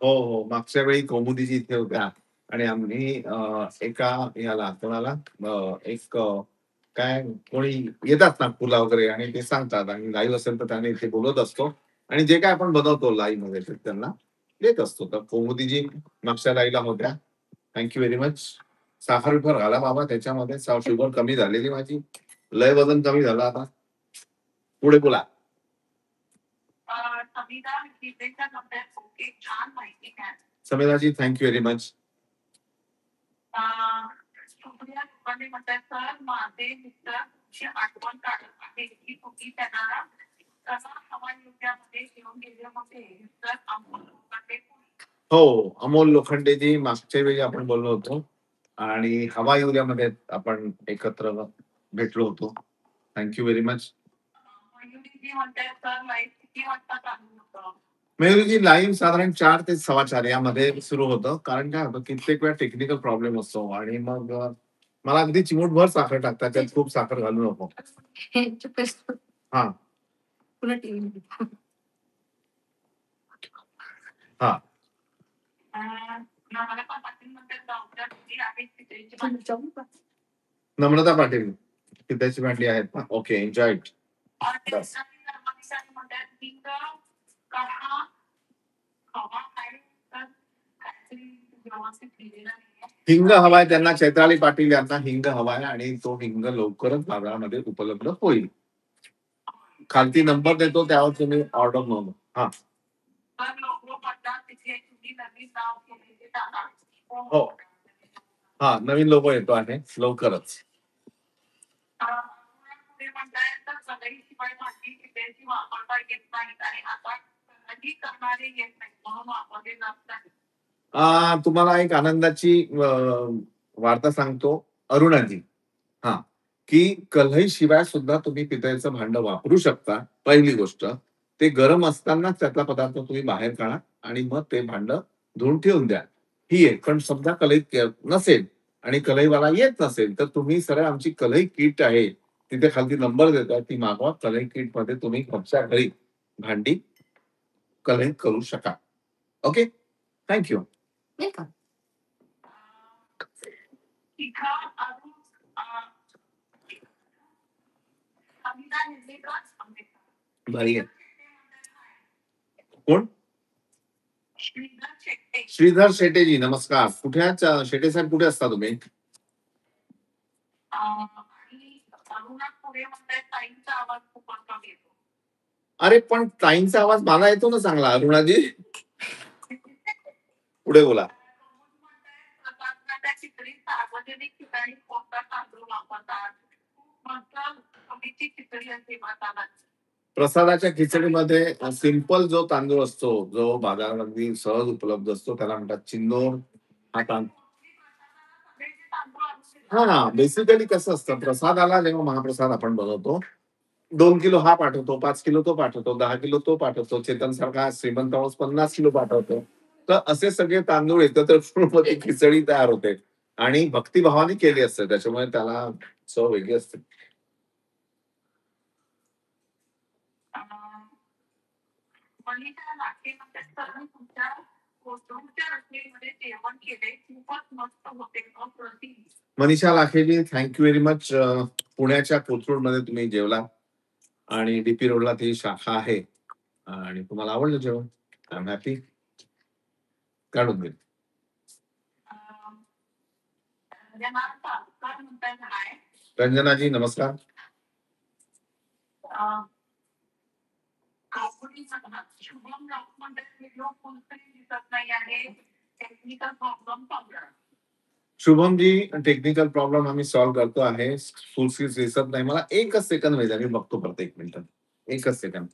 हो हो, मागच्या वेळी कौमुदीजी इथे होत्या आणि आम्ही एका याला कोणाला एक काय कोणी येतात नागपूरला वगैरे आणि ते सांगतात आणि लाईव्ह असेल तर त्याने इथे बोलत असतो आणि जे काय आपण बनवतो लाईव्ह मध्ये ते त्यांना देत असतो. तर कौमुदीजी मागच्या लाईव्हला होत्या. Thank you very much. साखर बिखर घाला बाबा त्याच्यामध्ये, शुगर कमी झालेली माझी, लय वजन कमी झालं आता. पुढे बोला. समीराजी थँक्यू व्हेरी मच. हो, अमोल लोखंडेजी मागच्या वेळी आपण बोललो होतो आणि हवा युरियामध्ये आपण एकत्र भेटलो होतो. Thank you very much. मयुरीजी लाईव्ह साधारण 4 ते 4:15 यामध्ये सुरू होतं. कारण काय होतं कित्येक वेळा टेक्निकल प्रॉब्लेम असतो आणि मग मला अगदी चिमूटभर साखर टाकतात. त्यात खूप साखर घालू नको. हा हा नम्रता पाटील पित्याची भांडी आहेत ना. Okay, enjoy. हिंग हवाय त्यांना, चैत्राली पाटील यांना हिंग हवाय आणि तो हिंग लवकरच बाजारामध्ये उपलब्ध होईल. खालती नंबर देतो त्यावर तुम्ही ऑर्डर नोंद. हा हो हा, नवीन लोगो येतो आहे लवकरच. तुम्हाला एक आनंदाची वार्ता सांगतो अरुणाजी. हा, की कल्हई शिवाय सुद्धा तुम्ही पितळेचं भांड वापरू शकता. पहिली गोष्ट, ते गरम असतानाच त्यातला पदार्थ तुम्ही बाहेर काढा आणि मग ते भांड धुवून ठेवून द्या. ही एक. पण समजा कलई नसेल आणि कलईवाला येत नसेल तर तुम्ही सरळ आमची कलई किट आहे, तिथे खालती नंबर देतात, ती मागवा. कलई किट मध्ये तुम्ही घरच्या घरी भांडी कलई करू शकाल. Okay, thank you. भारी आहे. कोण? श्रीधर शेटेजी नमस्कार. कुठे आहात शेटे साहेब? कुठे असता तुम्ही? अरे पण ताईंचा आवाज मला येतो ना चांगला. अरुणाजी पुढे बोला. प्रसादाच्या खिचडीमध्ये सिंपल जो तांदूळ असतो, जो बाजारामध्ये सहज उपलब्ध असतो, त्याला म्हणतात चिंदोर. हा तांदूळ, हा बेसिकली कसं असतं, प्रसादाला जेव्हा महाप्रसाद आपण बनवतो, 2 किलो हा पाठवतो, 5 किलो तो पाठवतो, 10 किलो तो पाठवतो, चेतन सारखा श्रीमंत माणूस 50 किलो पाठवतो. तर असे सगळे तांदूळ एकत्र करून एक खिचडी तयार होते आणि भक्तिभावाने केली असते, त्याच्यामुळे त्याला चव वेगळी असते. मनीषा लाखेजी थँक्यू व्हेरी मच. पुण्याच्या कोथरूड मध्ये तुम्ही जेवला आणि डीपी रोडला ती शाखा आहे आणि तुम्हाला आवडलं जेवण. I am happy. काढून दे. रंजनाजी नमस्कार. शुभमजी टेक्निकल प्रॉब्लेम आम्ही सॉल्व्ह करतो आहे. फुल स्क्रीन दिसत नाही मला. एकच सेकंद वेळ मी बघतो. परत 1 मिनिट, एकच सेकंद.